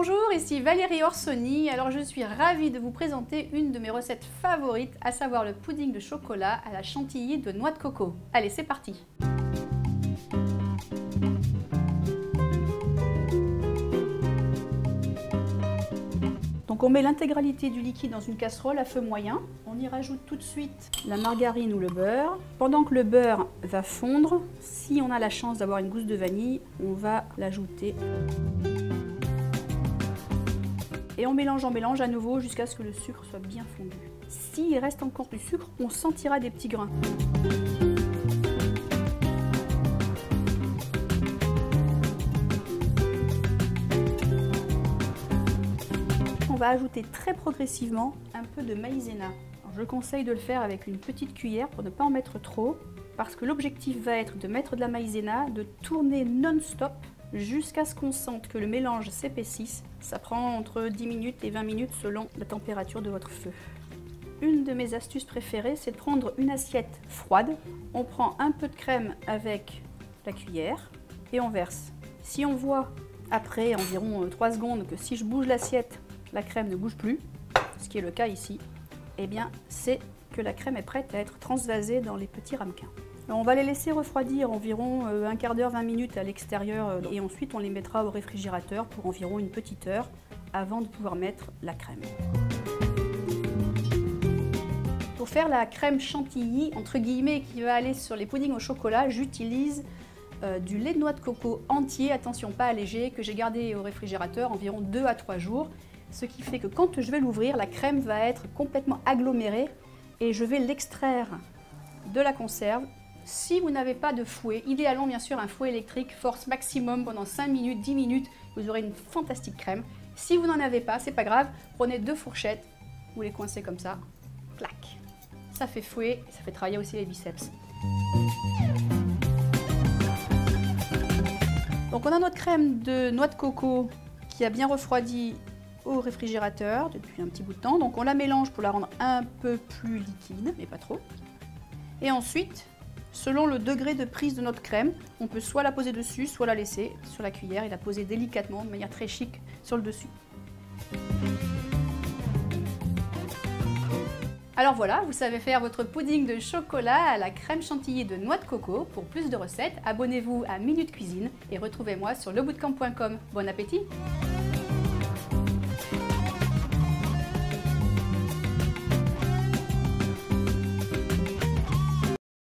Bonjour, ici Valérie Orsoni. Alors je suis ravie de vous présenter une de mes recettes favorites, à savoir le pudding de chocolat à la chantilly de noix de coco. Allez, c'est parti! Donc on met l'intégralité du liquide dans une casserole à feu moyen. On y rajoute tout de suite la margarine ou le beurre. Pendant que le beurre va fondre, si on a la chance d'avoir une gousse de vanille, on va l'ajouter. Et on mélange à nouveau jusqu'à ce que le sucre soit bien fondu. S'il reste encore du sucre, on sentira des petits grains. On va ajouter très progressivement un peu de maïzena. Alors, je conseille de le faire avec une petite cuillère pour ne pas en mettre trop, parce que l'objectif va être de mettre de la maïzena, de tourner non-stop jusqu'à ce qu'on sente que le mélange s'épaississe. Ça prend entre 10 minutes et 20 minutes selon la température de votre feu. Une de mes astuces préférées, c'est de prendre une assiette froide. On prend un peu de crème avec la cuillère et on verse. Si on voit après environ 3 secondes que si je bouge l'assiette, la crème ne bouge plus, ce qui est le cas ici, eh bien c'est que la crème est prête à être transvasée dans les petits ramequins. On va les laisser refroidir environ un quart d'heure, 20 minutes à l'extérieur et ensuite on les mettra au réfrigérateur pour environ une petite heure avant de pouvoir mettre la crème. Pour faire la crème chantilly, entre guillemets, qui va aller sur les puddings au chocolat, j'utilise du lait de noix de coco entier, attention pas allégé, que j'ai gardé au réfrigérateur environ 2 à 3 jours. Ce qui fait que quand je vais l'ouvrir, la crème va être complètement agglomérée et je vais l'extraire de la conserve. Si vous n'avez pas de fouet, idéalement bien sûr un fouet électrique, force maximum pendant 5 minutes, 10 minutes, vous aurez une fantastique crème. Si vous n'en avez pas, c'est pas grave, prenez 2 fourchettes, vous les coincez comme ça, clac. Ça fait fouet, ça fait travailler aussi les biceps. Donc on a notre crème de noix de coco qui a bien refroidi au réfrigérateur depuis un petit bout de temps. Donc on la mélange pour la rendre un peu plus liquide, mais pas trop. Et ensuite, selon le degré de prise de notre crème, on peut soit la poser dessus, soit la laisser sur la cuillère et la poser délicatement, de manière très chic, sur le dessus. Alors voilà, vous savez faire votre pudding de chocolat à la crème chantilly de noix de coco. Pour plus de recettes, abonnez-vous à Minute Cuisine et retrouvez-moi sur lebootcamp.com. Bon appétit!